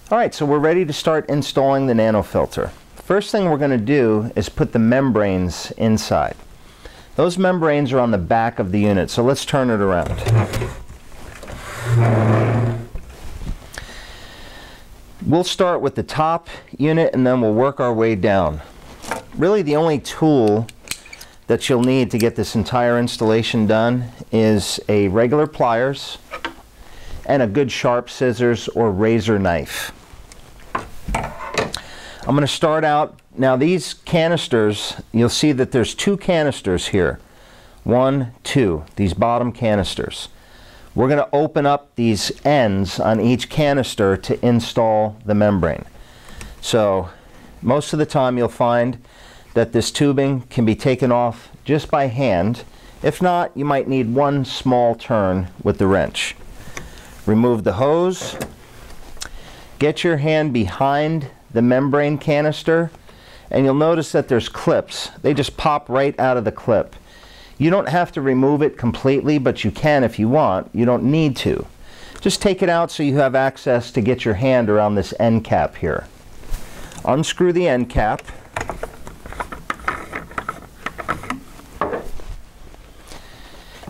Alright, so we're ready to start installing the nanofilter. First thing we're going to do is put the membranes inside. Those membranes are on the back of the unit, so let's turn it around. We'll start with the top unit and then we'll work our way down. Really the only tool that you'll need to get this entire installation done is a regular pliers and a good sharp scissors or razor knife. I'm going to start out, now these canisters, you'll see that there's two canisters here. 1, 2, these bottom canisters. We're going to open up these ends on each canister to install the membrane. So most of the time you'll find that this tubing can be taken off just by hand. If not, you might need one small turn with the wrench. Remove the hose. Get your hand behind the membrane canister and you'll notice that there's clips. They just pop right out of the clip. You don't have to remove it completely, but you can if you want. You don't need to. Just take it out so you have access to get your hand around this end cap here. Unscrew the end cap.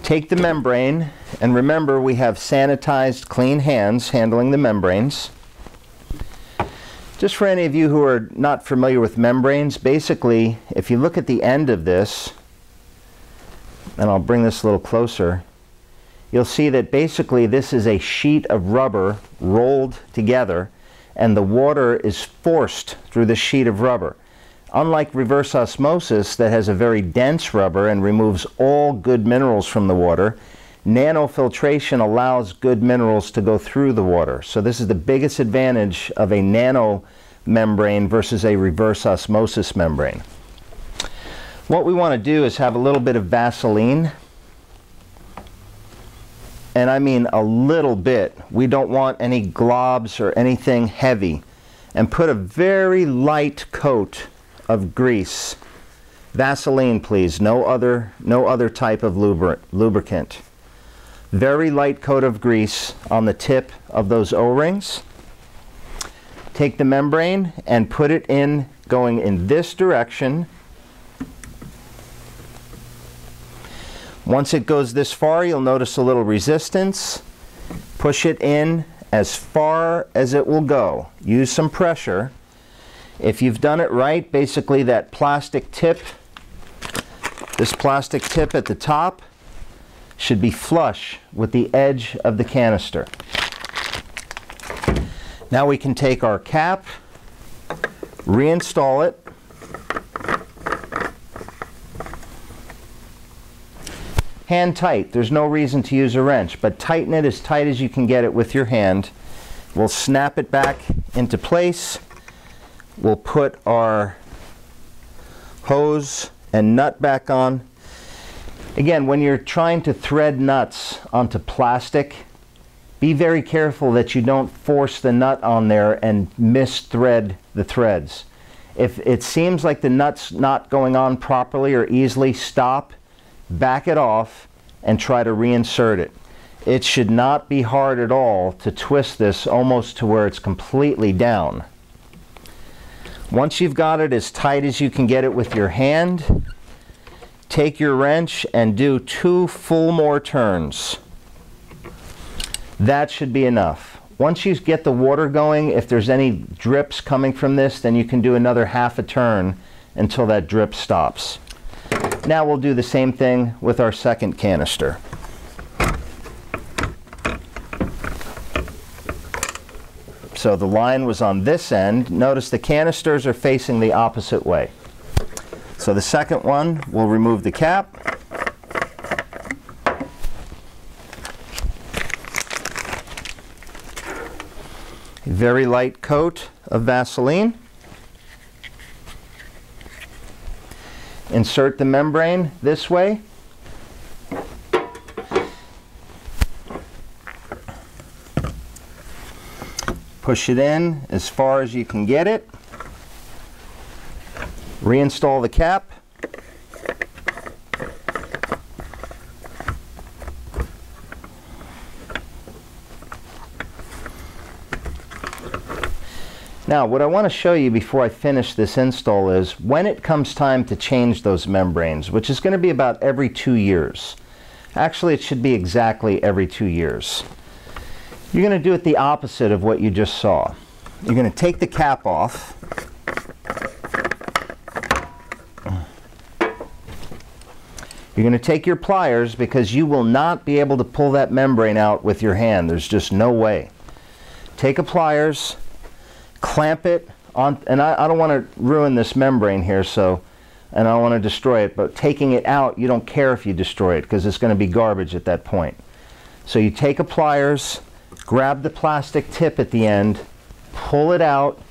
Take the membrane, and remember we have sanitized, clean hands handling the membranes. Just for any of you who are not familiar with membranes, basically if you look at the end of this, and I'll bring this a little closer, you'll see that basically this is a sheet of rubber rolled together and the water is forced through the sheet of rubber. Unlike reverse osmosis that has a very dense rubber and removes all good minerals from the water, nanofiltration allows good minerals to go through the water. So this is the biggest advantage of a nano membrane versus a reverse osmosis membrane. What we want to do is have a little bit of Vaseline, and I mean a little bit. We don't want any globs or anything heavy, and put a very light coat of grease. Vaseline, please, no other type of lubricant. Very light coat of grease on the tip of those O-rings. Take the membrane and put it in, going in this direction. Once it goes this far, you'll notice a little resistance. Push it in as far as it will go. Use some pressure. If you've done it right, basically that plastic tip, this plastic tip at the top, should be flush with the edge of the canister. Now we can take our cap, reinstall it, hand tight. There's no reason to use a wrench, but tighten it as tight as you can get it with your hand. We'll snap it back into place. We'll put our hose and nut back on. Again, when you're trying to thread nuts onto plastic, be very careful that you don't force the nut on there and misthread the threads. If it seems like the nut's not going on properly or easily, stop, back it off, and try to reinsert it. It should not be hard at all to twist this almost to where it's completely down. Once you've got it as tight as you can get it with your hand, take your wrench and do 2 full more turns. That should be enough. Once you get the water going, if there's any drips coming from this, then you can do another half a turn until that drip stops. Now we'll do the same thing with our second canister. So the line was on this end. Notice the canisters are facing the opposite way. So the second one, we'll remove the cap. A very light coat of Vaseline. Insert the membrane this way. Push it in as far as you can get it. Reinstall the cap. Now, what I want to show you before I finish this install is when it comes time to change those membranes, which is going to be about every 2 years. Actually, it should be exactly every 2 years. You're going to do it the opposite of what you just saw. You're going to take the cap off. You're going to take your pliers, because you will not be able to pull that membrane out with your hand. There's just no way. Take a pliers, clamp it on, and I don't want to ruin this membrane here, and I don't want to destroy it, but taking it out, you don't care if you destroy it, because it's going to be garbage at that point. So you take a pliers, grab the plastic tip at the end, pull it out,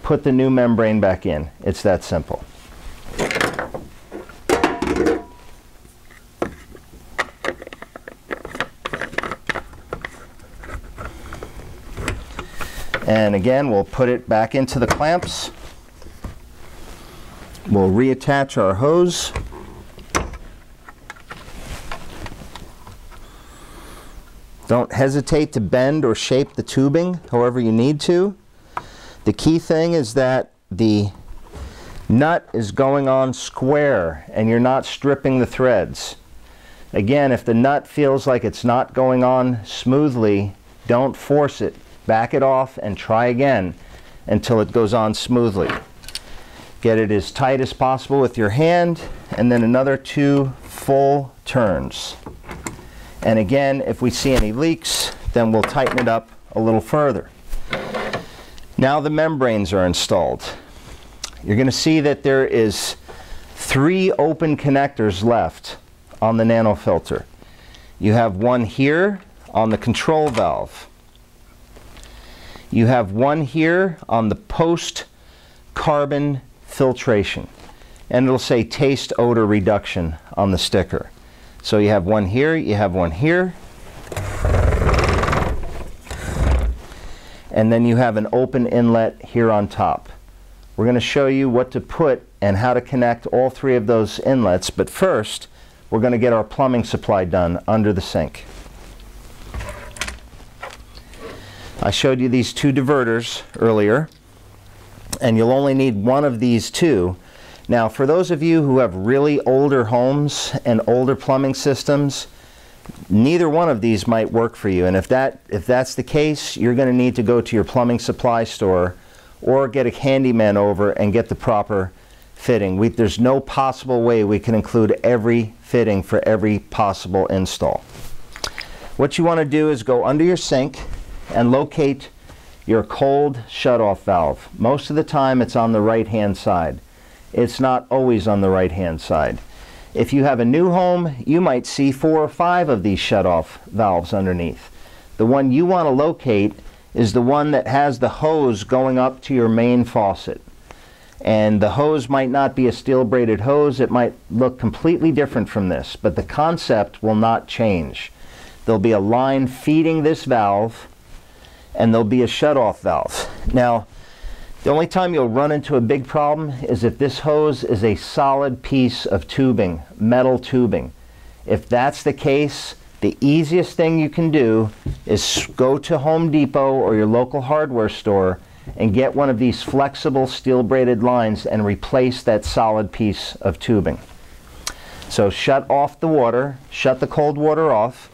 put the new membrane back in. It's that simple. And again, we'll put it back into the clamps. We'll reattach our hose. Don't hesitate to bend or shape the tubing however you need to. The key thing is that the nut is going on square and you're not stripping the threads. Again, if the nut feels like it's not going on smoothly, don't force it. Back it off and try again until it goes on smoothly. Get it as tight as possible with your hand, and then another 2 full turns. And again, if we see any leaks, then we'll tighten it up a little further. Now the membranes are installed. You're going to see that there is 3 open connectors left on the Nanofilter. You have one here on the control valve. You have one here on the post-carbon filtration, and it'll say taste odor reduction on the sticker. So you have one here, you have one here, and then you have an open inlet here on top. We're going to show you what to put and how to connect all 3 of those inlets, but first we're going to get our plumbing supply done under the sink. I showed you these 2 diverters earlier, and you'll only need one of these 2. Now, for those of you who have really older homes and older plumbing systems, neither one of these might work for you. And if that's the case, you're going to need to go to your plumbing supply store or get a handyman over and get the proper fitting. There's no possible way we can include every fitting for every possible install. What you want to do is go under your sink and locate your cold shutoff valve. Most of the time it's on the right-hand side. It's not always on the right-hand side. If you have a new home, you might see 4 or 5 of these shutoff valves underneath. The one you want to locate is the one that has the hose going up to your main faucet. And the hose might not be a steel-braided hose. It might look completely different from this, but the concept will not change. There'll be a line feeding this valve, and there'll be a shutoff valve. Now, the only time you'll run into a big problem is if this hose is a solid piece of tubing, metal tubing. If that's the case, the easiest thing you can do is go to Home Depot or your local hardware store and get one of these flexible steel braided lines and replace that solid piece of tubing. So shut off the water, shut the cold water off.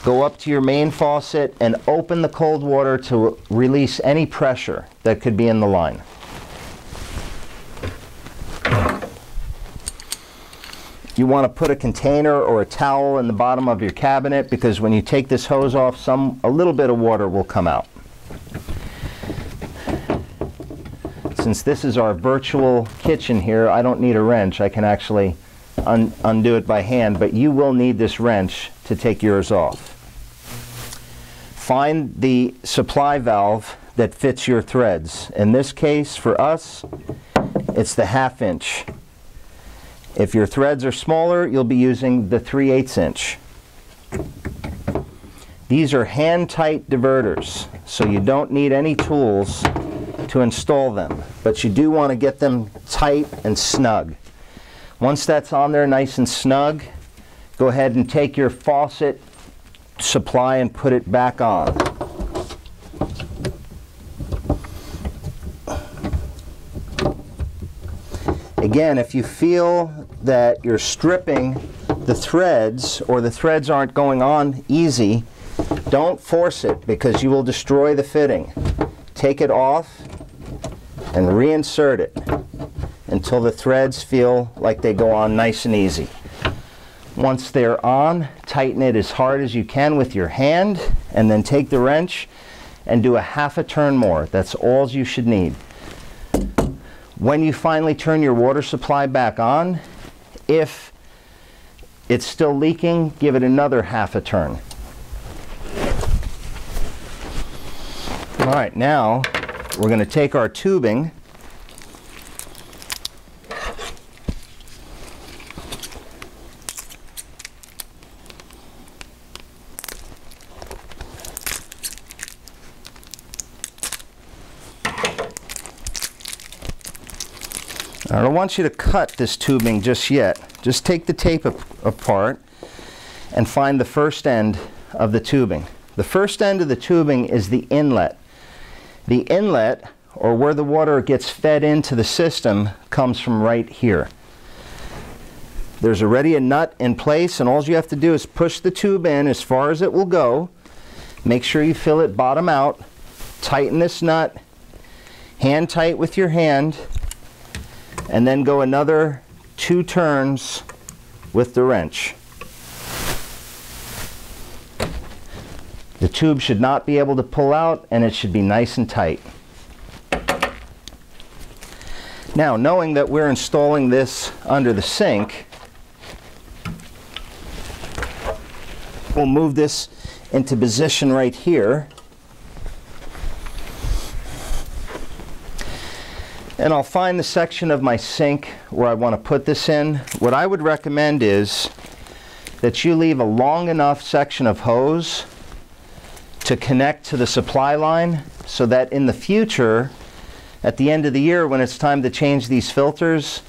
Go up to your main faucet and open the cold water to release any pressure that could be in the line. You want to put a container or a towel in the bottom of your cabinet, because when you take this hose off, a little bit of water will come out. Since this is our virtual kitchen here, I don't need a wrench. I can actually undo it by hand, but you will need this wrench to take yours off. Find the supply valve that fits your threads. In this case, for us, it's the 1/2 inch. If your threads are smaller, you'll be using the 3/8 inch. These are hand-tight diverters, so you don't need any tools to install them, but you do want to get them tight and snug. Once that's on there nice and snug, go ahead and take your faucet supply and put it back on. Again, if you feel that you're stripping the threads or the threads aren't going on easy, don't force it because you will destroy the fitting. Take it off and reinsert it until the threads feel like they go on nice and easy. Once they're on, tighten it as hard as you can with your hand, and then take the wrench and do a half a turn more. That's all you should need. When you finally turn your water supply back on, if it's still leaking, give it another half a turn. All right, now we're going to take our tubing I don't want you to cut this tubing just yet. Just take the tape apart and find the first end of the tubing. The first end of the tubing is the inlet. The inlet, or where the water gets fed into the system, comes from right here. There's already a nut in place, and all you have to do is push the tube in as far as it will go. Make sure you fill it bottom out. Tighten this nut, hand tight with your hand, and then go another 2 turns with the wrench. The tube should not be able to pull out, and it should be nice and tight. Now, knowing that we're installing this under the sink, we'll move this into position right here. And I'll find the section of my sink where I want to put this in. What I would recommend is that you leave a long enough section of hose to connect to the supply line so that in the future, at the end of the year when it's time to change these filters,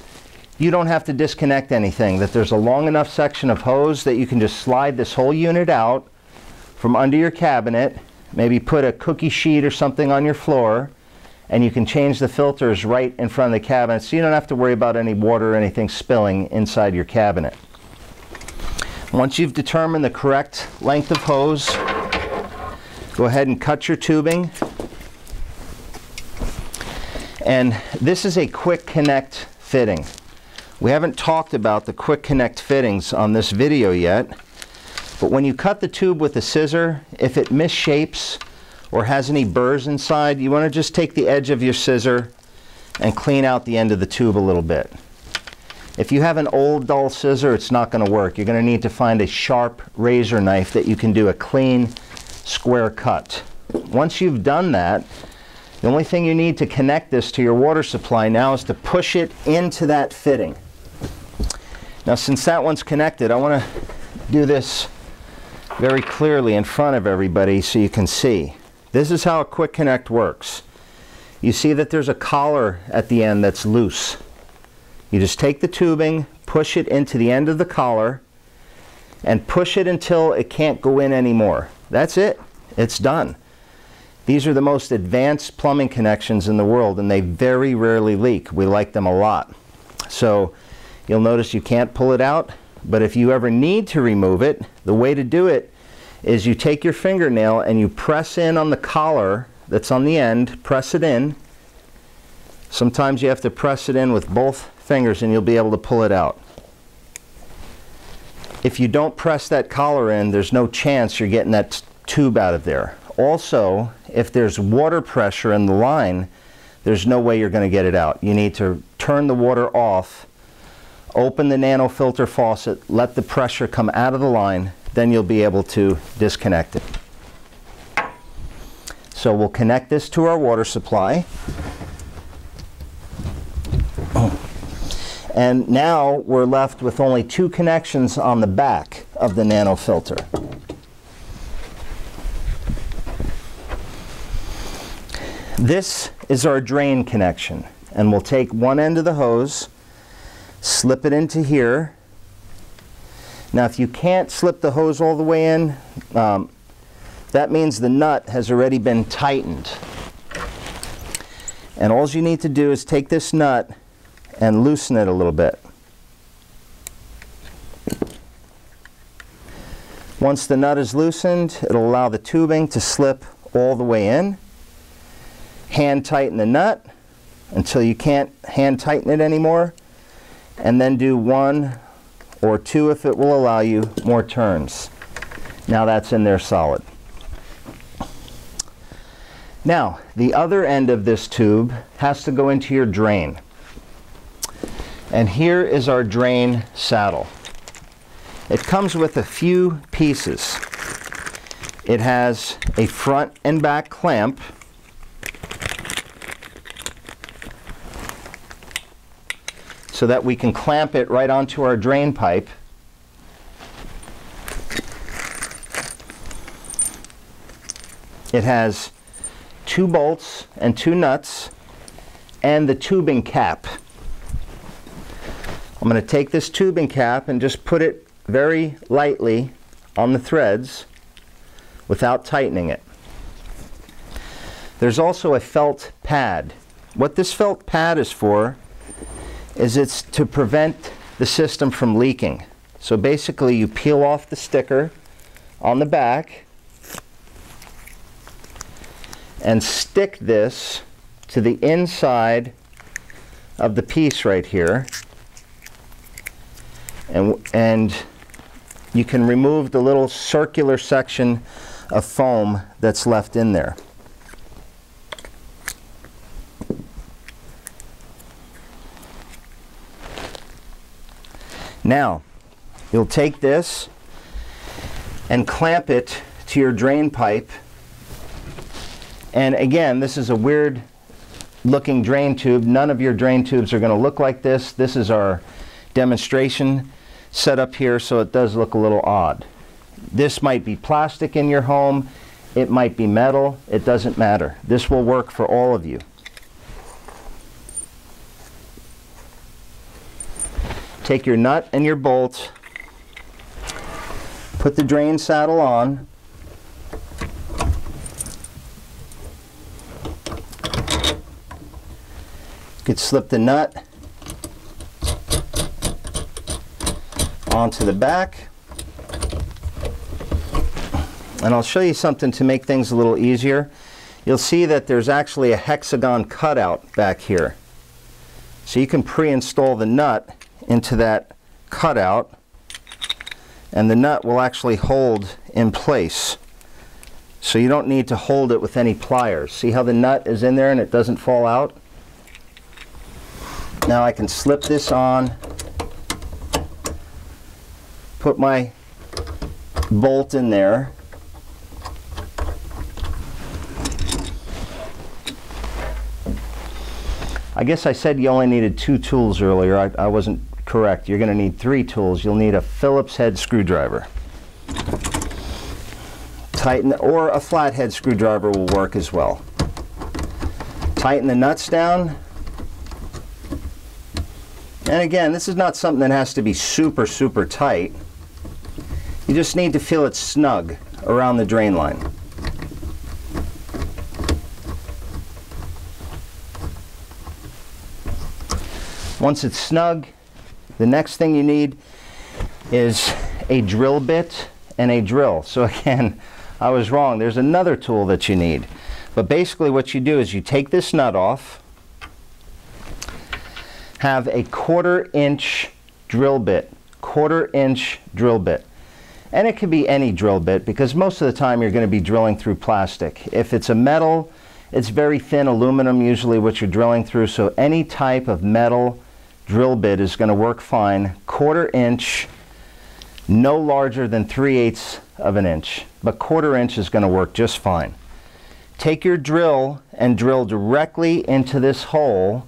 you don't have to disconnect anything, that there's a long enough section of hose that you can just slide this whole unit out from under your cabinet, maybe put a cookie sheet or something on your floor, and you can change the filters right in front of the cabinet, so you don't have to worry about any water or anything spilling inside your cabinet. Once you've determined the correct length of hose, go ahead and cut your tubing. And this is a quick connect fitting. We haven't talked about the quick connect fittings on this video yet, but when you cut the tube with a scissor, if it misshapes or has any burrs inside, you want to just take the edge of your scissor and clean out the end of the tube a little bit. If you have an old dull scissor, it's not going to work. You're going to need to find a sharp razor knife that you can do a clean square cut. Once you've done that, the only thing you need to connect this to your water supply now is to push it into that fitting. Now, since that one's connected, I want to do this very clearly in front of everybody so you can see. This is how a quick connect works. You see that there's a collar at the end that's loose. You just take the tubing, push it into the end of the collar, and push it until it can't go in anymore. That's it. It's done. These are the most advanced plumbing connections in the world, and they very rarely leak. We like them a lot. So you'll notice you can't pull it out, but if you ever need to remove it, the way to do it is you take your fingernail and you press in on the collar that's on the end, press it in. Sometimes you have to press it in with both fingers and you'll be able to pull it out. If you don't press that collar in, there's no chance you're getting that tube out of there. Also, if there's water pressure in the line, there's no way you're going to get it out. You need to turn the water off, open the Nanofilter faucet, let the pressure come out of the line, then you'll be able to disconnect it. So we'll connect this to our water supply. And now we're left with only 2 connections on the back of the Nanofilter. This is our drain connection, and we'll take one end of the hose, slip it into here. Now, if you can't slip the hose all the way in, that means the nut has already been tightened. And all you need to do is take this nut and loosen it a little bit. Once the nut is loosened, it'll allow the tubing to slip all the way in. Hand tighten the nut until you can't hand tighten it anymore, and then do 1 or 2, if it will allow you, more turns. Now that's in there solid. Now, the other end of this tube has to go into your drain. And here is our drain saddle. It comes with a few pieces. It has a front and back clamp, so that we can clamp it right onto our drain pipe. It has 2 bolts and 2 nuts and the tubing cap. I'm going to take this tubing cap and just put it very lightly on the threads without tightening it. There's also a felt pad. What this felt pad is for is it's to prevent the system from leaking. So basically you peel off the sticker on the back and stick this to the inside of the piece right here, and you can remove the little circular section of foam that's left in there. Now, you'll take this and clamp it to your drain pipe. And again, this is a weird looking drain tube. None of your drain tubes are going to look like this. This is our demonstration setup here, so it does look a little odd. This might be plastic in your home. It might be metal. It doesn't matter. This will work for all of you. Take your nut and your bolt, put the drain saddle on, you could slip the nut onto the back, and I'll show you something to make things a little easier. You'll see that there's actually a hexagon cutout back here, so you can pre-install the nut into that cutout, and the nut will actually hold in place, so you don't need to hold it with any pliers. See how the nut is in there and it doesn't fall out? Now I can slip this on, put my bolt in there, I guess I said you only needed 2 tools earlier. I wasn't correct. You're going to need 3 tools. You'll need a Phillips head screwdriver. Tighten, or a flathead screwdriver will work as well. Tighten the nuts down. And again, this is not something that has to be super, super tight. You just need to feel it snug around the drain line. Once it's snug, the next thing you need is a drill bit and a drill. So again, I was wrong. There's another tool that you need. But basically what you do is you take this nut off, have a 1/4 inch drill bit, 1/4 inch drill bit. And it could be any drill bit, because most of the time you're going to be drilling through plastic. If it's a metal, it's very thin aluminum usually what you're drilling through, so any type of metal drill bit is going to work fine. 1/4 inch, no larger than 3/8 of an inch, but 1/4 inch is going to work just fine. Take your drill and drill directly into this hole,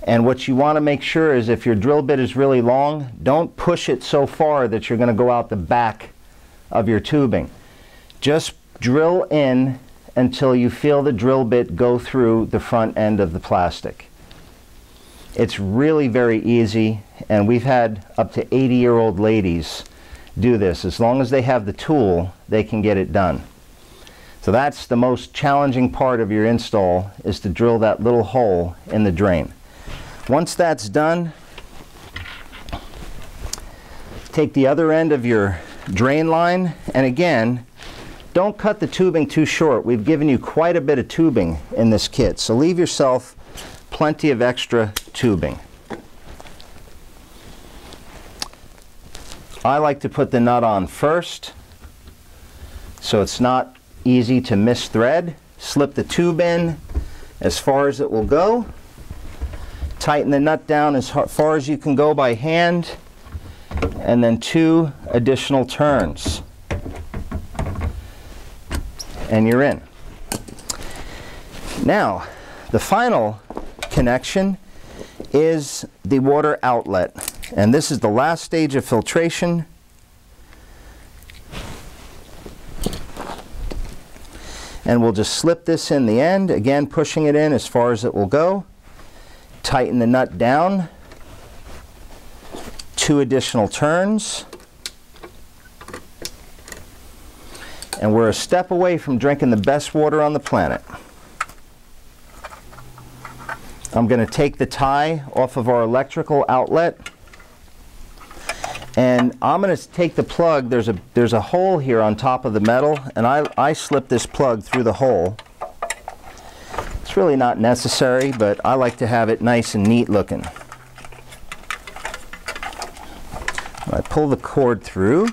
and what you want to make sure is if your drill bit is really long, don't push it so far that you're going to go out the back of your tubing. Just drill in until you feel the drill bit go through the front end of the plastic. It's really very easy, and we've had up to 80-year-old ladies do this. As long as they have the tool, they can get it done. So that's the most challenging part of your install, is to drill that little hole in the drain. Once that's done, take the other end of your drain line, and again, don't cut the tubing too short. We've given you quite a bit of tubing in this kit, so leave yourself plenty of extra tubing. I like to put the nut on first so it's not easy to misthread. Slip the tube in as far as it will go. Tighten the nut down as far as you can go by hand, and then 2 additional turns. And you're in. Now, the final connection is the water outlet. And this is the last stage of filtration. And we'll just slip this in the end, again pushing it in as far as it will go. Tighten the nut down. 2 additional turns. And we're a step away from drinking the best water on the planet. I'm going to take the tie off of our electrical outlet, and I'm going to take the plug. There's a hole here on top of the metal, and I slip this plug through the hole. It's really not necessary, but I like to have it nice and neat looking. I pull the cord through,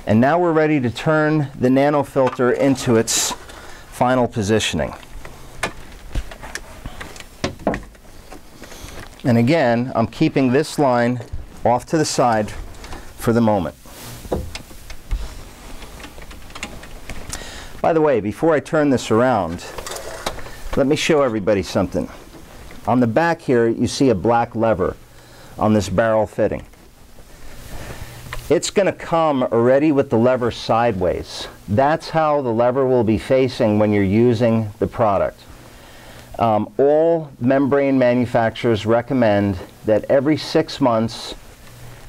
and now we're ready to turn the nanofilter into its final positioning. And again, I'm keeping this line off to the side for the moment. By the way, before I turn this around, let me show everybody something. On the back here, you see a black lever on this barrel fitting. It's going to come already with the lever sideways. That's how the lever will be facing when you're using the product. All membrane manufacturers recommend that every 6 months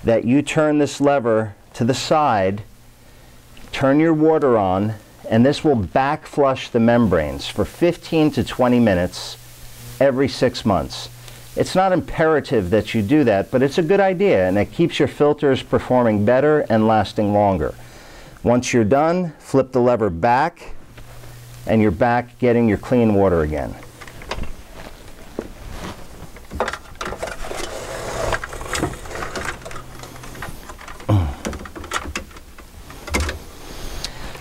that you turn this lever to the side, turn your water on, and this will back flush the membranes for 15 to 20 minutes every 6 months. It's not imperative that you do that, but it's a good idea, and it keeps your filters performing better and lasting longer. Once you're done, flip the lever back, and you're back getting your clean water again.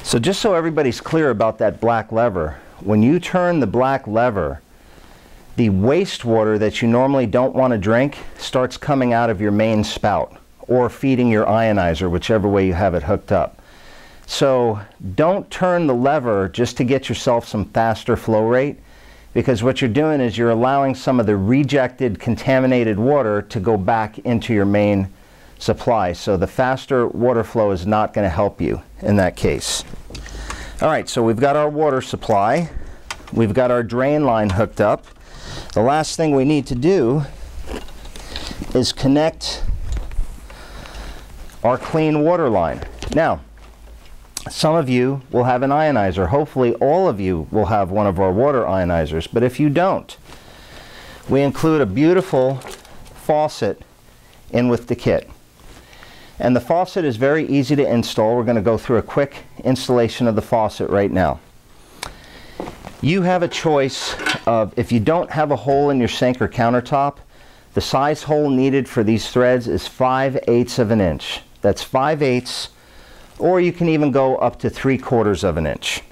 So just so everybody's clear about that black lever, when you turn the black lever, the wastewater that you normally don't want to drink starts coming out of your main spout or feeding your ionizer, whichever way you have it hooked up. So don't turn the lever just to get yourself some faster flow rate, because what you're doing is you're allowing some of the rejected contaminated water to go back into your main supply. So the faster water flow is not going to help you in that case. All right, so we've got our water supply. We've got our drain line hooked up. The last thing we need to do is connect our clean water line. Now, some of you will have an ionizer. Hopefully all of you will have one of our water ionizers, but if you don't, we include a beautiful faucet in with the kit. And the faucet is very easy to install. We're going to go through a quick installation of the faucet right now. You have a choice of, if you don't have a hole in your sink or countertop, the size hole needed for these threads is 5/8 of an inch. That's 5/8, or you can even go up to 3/4 of an inch.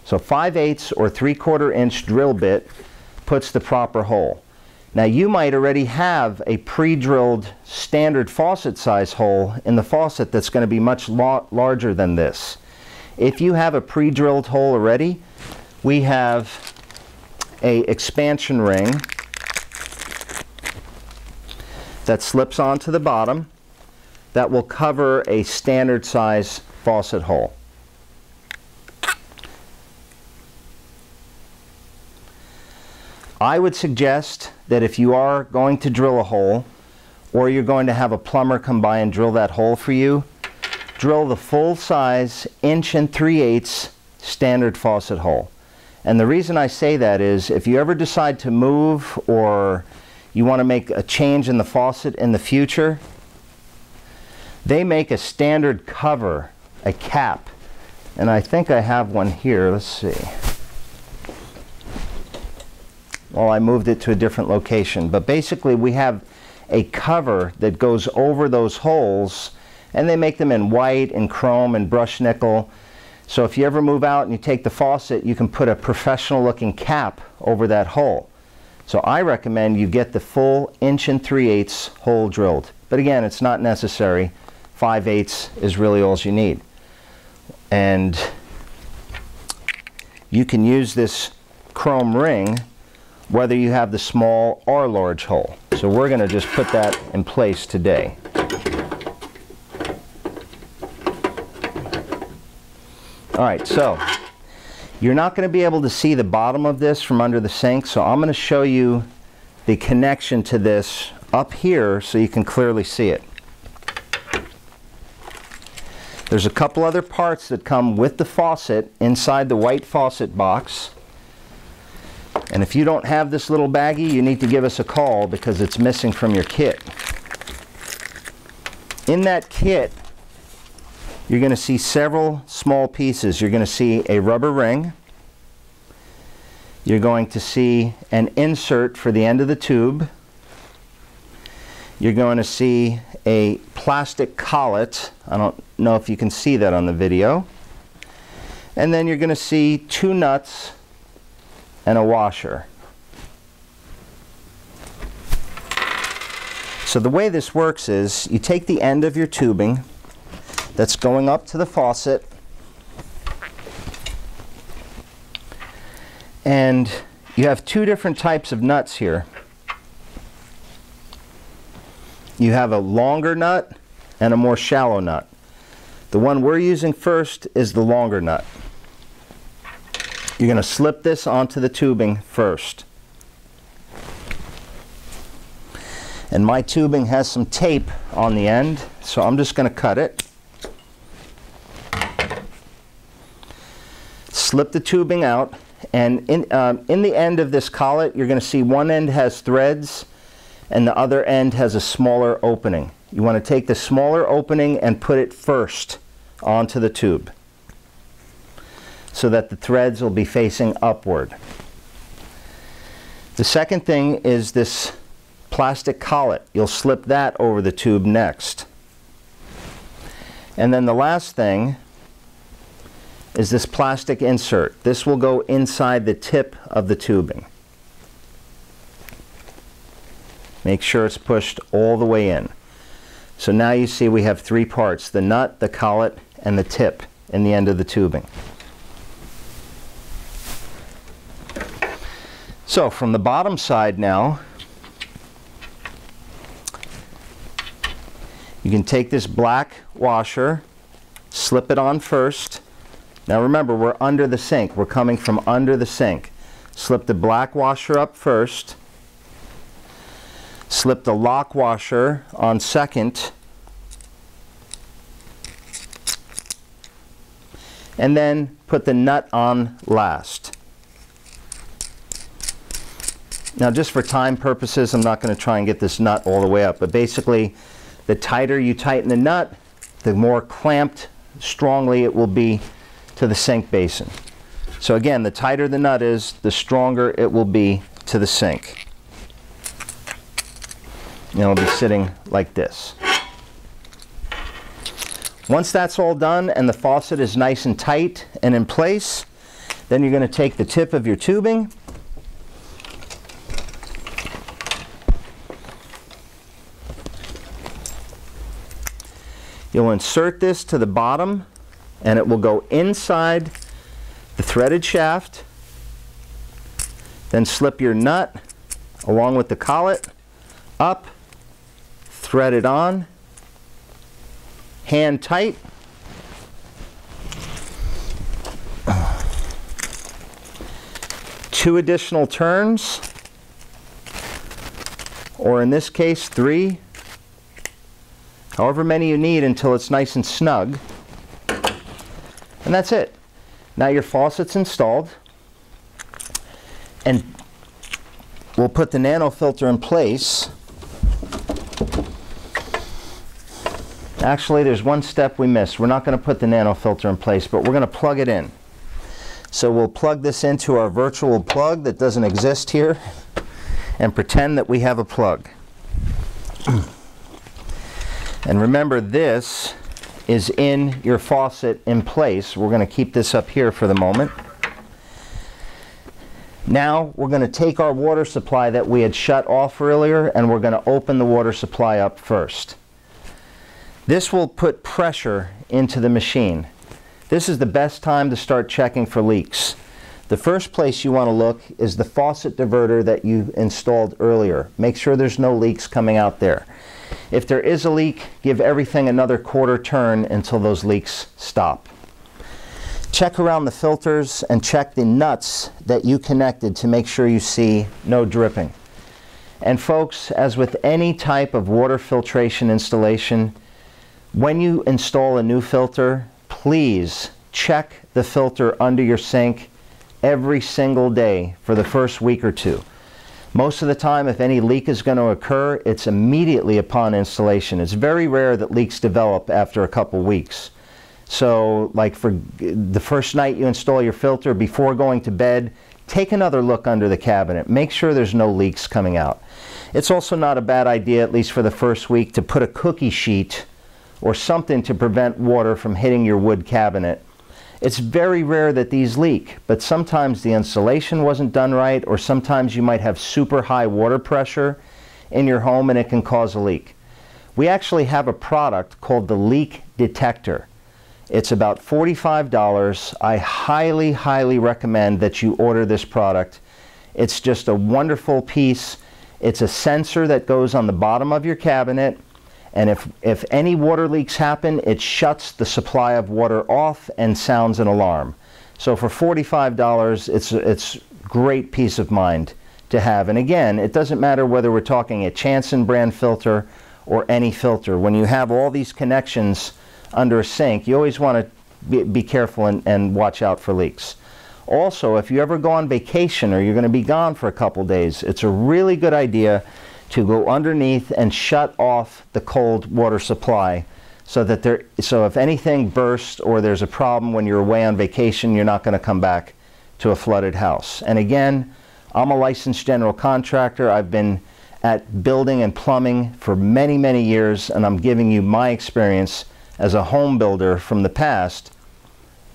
So 5/8 or 3/4 inch drill bit puts the proper hole. Now you might already have a pre-drilled standard faucet size hole in the faucet that's going to be much larger than this. If you have a pre-drilled hole already, we have a expansion ring that slips onto the bottom that will cover a standard size faucet hole. I would suggest that if you are going to drill a hole, or you're going to have a plumber come by and drill that hole for you, drill the full size 1 3/8 standard faucet hole. And the reason I say that is if you ever decide to move or you want to make a change in the faucet in the future, they make a standard cover, a cap. And I think I have one here. Let's see. Well, I moved it to a different location. But basically we have a cover that goes over those holes, and they make them in white and chrome and brushed nickel. So if you ever move out and you take the faucet, you can put a professional looking cap over that hole. So I recommend you get the full 1 3/8" hole drilled. But again, it's not necessary. 5/8 is really all you need. And you can use this chrome ring whether you have the small or large hole. So we're going to just put that in place today. Alright, so you're not going to be able to see the bottom of this from under the sink, so I'm going to show you the connection to this up here so you can clearly see it. There's a couple other parts that come with the faucet inside the white faucet box. And if you don't have this little baggie, you need to give us a call because it's missing from your kit. In that kit, you're going to see several small pieces. You're going to see a rubber ring. You're going to see an insert for the end of the tube. You're going to see a plastic collet. I don't know if you can see that on the video. And then you're going to see 2 nuts and a washer. So the way this works is you take the end of your tubing that's going up to the faucet, and you have 2 different types of nuts here. You have a longer nut and a more shallow nut. The one we're using first is the longer nut. You're going to slip this onto the tubing first. And my tubing has some tape on the end, so I'm just going to cut it. Slip the tubing out, and in the end of this collet, you're going to see one end has threads and the other end has a smaller opening. You want to take the smaller opening and put it first onto the tube, so that the threads will be facing upward. The second thing is this plastic collet. You'll slip that over the tube next. And then the last thing is this plastic insert. This will go inside the tip of the tubing. Make sure it's pushed all the way in. So now you see we have 3 parts: the nut, the collet, and the tip in the end of the tubing. So from the bottom side now, you can take this black washer, slip it on first. Now remember, we're under the sink. We're coming from under the sink. Slip the black washer up first. Slip the lock washer on second. And then put the nut on last. Now just for time purposes, I'm not going to try and get this nut all the way up, but basically the tighter you tighten the nut, the more clamped strongly it will be to the sink basin. So again, the tighter the nut is, the stronger it will be to the sink. And it'll be sitting like this. Once that's all done and the faucet is nice and tight and in place, then you're going to take the tip of your tubing, you'll insert this to the bottom, and it will go inside the threaded shaft. Then slip your nut along with the collet up, thread it on, hand tight. Two additional turns, or in this case 3. However many you need until it's nice and snug. And that's it. Now your faucet's installed. And we'll put the nanofilter in place. Actually, there's one step we missed. We're not going to put the nanofilter in place, but we're going to plug it in. So we'll plug this into our virtual plug that doesn't exist here and pretend that we have a plug. And remember, this is in your faucet in place. We're going to keep this up here for the moment. Now we're going to take our water supply that we had shut off earlier, and we're going to open the water supply up first. This will put pressure into the machine. This is the best time to start checking for leaks. The first place you want to look is the faucet diverter that you installed earlier. Make sure there's no leaks coming out there. If there is a leak, give everything another quarter turn until those leaks stop. Check around the filters and check the nuts that you connected to make sure you see no dripping. And folks, as with any type of water filtration installation, when you install a new filter, please check the filter under your sink every single day for the first week or two. Most of the time, if any leak is going to occur, it's immediately upon installation. It's very rare that leaks develop after a couple weeks. So, like for the first night you install your filter, before going to bed, take another look under the cabinet. Make sure there's no leaks coming out. It's also not a bad idea, at least for the first week, to put a cookie sheet or something to prevent water from hitting your wood cabinet. It's very rare that these leak, but sometimes the installation wasn't done right, or sometimes you might have super high water pressure in your home and it can cause a leak. We actually have a product called the leak detector. It's about $45. I highly, highly recommend that you order this product. It's just a wonderful piece. It's a sensor that goes on the bottom of your cabinet, and if any water leaks happen, it shuts the supply of water off and sounds an alarm. So for $45, it's great peace of mind to have. And again, it doesn't matter whether we're talking a Chanson brand filter or any filter. When you have all these connections under a sink, you always want to be careful and watch out for leaks. Also, if you ever go on vacation or you're going to be gone for a couple days, it's a really good idea to go underneath and shut off the cold water supply so if anything bursts or there's a problem when you're away on vacation, you're not going to come back to a flooded house. And again, I'm a licensed general contractor. I've been at building and plumbing for many, many years, and I'm giving you my experience as a home builder from the past.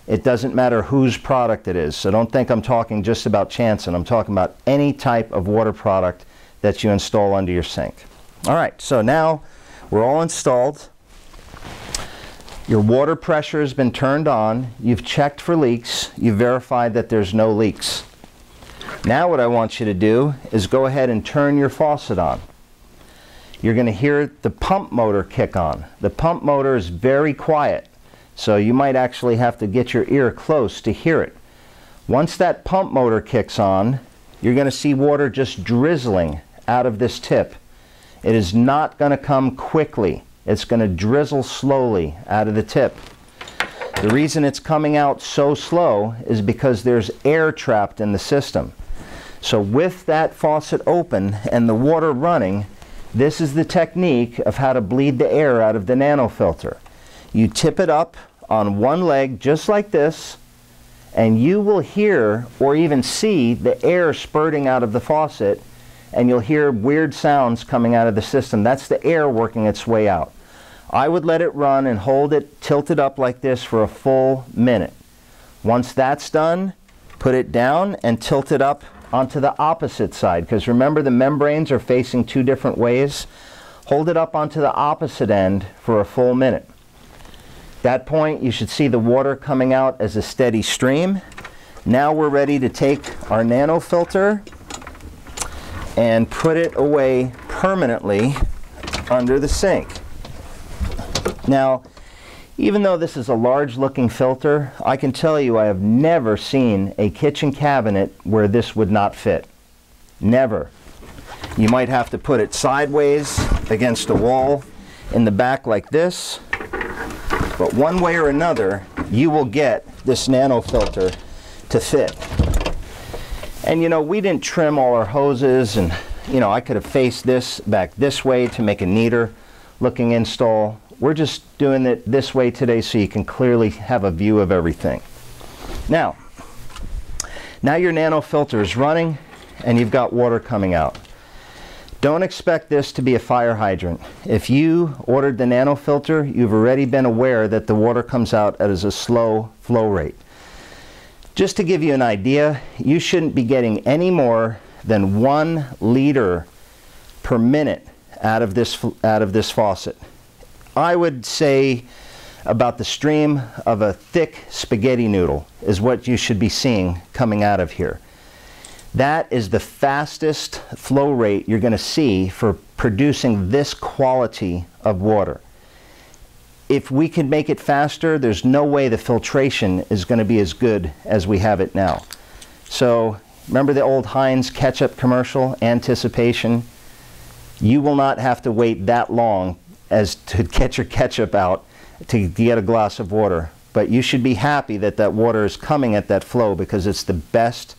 It doesn't matter whose product it is. So don't think I'm talking just about Chanson. I'm talking about any type of water product that you install under your sink. All right, so now we're all installed. Your water pressure has been turned on. You've checked for leaks. You've verified that there's no leaks. Now what I want you to do is go ahead and turn your faucet on. You're going to hear the pump motor kick on. The pump motor is very quiet, so you might actually have to get your ear close to hear it. Once that pump motor kicks on, you're going to see water just drizzling out of this tip. It is not going to come quickly. It's going to drizzle slowly out of the tip. The reason it's coming out so slow is because there's air trapped in the system. So with that faucet open and the water running, this is the technique of how to bleed the air out of the nanofilter. You tip it up on one leg just like this, and you will hear or even see the air spurting out of the faucet, and you'll hear weird sounds coming out of the system. That's the air working its way out. I would let it run and hold it tilted up like this for a full minute. Once that's done, put it down and tilt it up onto the opposite side, because remember, the membranes are facing two different ways. Hold it up onto the opposite end for a full minute. At that point, you should see the water coming out as a steady stream. Now we're ready to take our nanofilter and put it away permanently under the sink. Now, even though this is a large looking filter, I can tell you I have never seen a kitchen cabinet where this would not fit. Never. You might have to put it sideways against a wall in the back like this, but one way or another you will get this nanofilter to fit. And you know, we didn't trim all our hoses, and you know, I could have faced this back this way to make a neater looking install. We're just doing it this way today so you can clearly have a view of everything. Now your nanofilter is running and you've got water coming out. Don't expect this to be a fire hydrant. If you ordered the nanofilter, you've already been aware that the water comes out at a slow flow rate. Just to give you an idea, you shouldn't be getting any more than 1 liter per minute out of this faucet. I would say about the stream of a thick spaghetti noodle is what you should be seeing coming out of here. That is the fastest flow rate you're going to see for producing this quality of water. If we can make it faster, there's no way the filtration is going to be as good as we have it now. So remember the old Heinz ketchup commercial, anticipation? You will not have to wait that long as to get your ketchup out to get a glass of water. But you should be happy that that water is coming at that flow, because it's the best,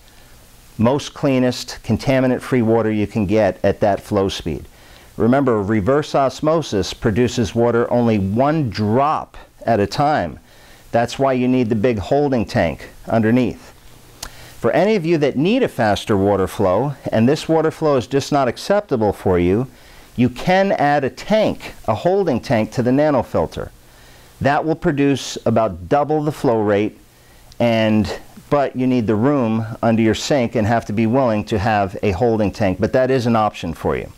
most cleanest, contaminant-free water you can get at that flow speed. Remember, reverse osmosis produces water only 1 drop at a time. That's why you need the big holding tank underneath. For any of you that need a faster water flow, and this water flow is just not acceptable for you, you can add a tank, a holding tank, to the nanofilter. That will produce about double the flow rate, but you need the room under your sink and have to be willing to have a holding tank, but that is an option for you.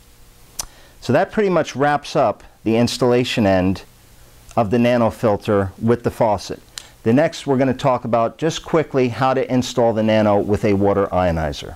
So that pretty much wraps up the installation end of the nanofilter with the faucet. The next, we're going to talk about just quickly how to install the nano with a water ionizer.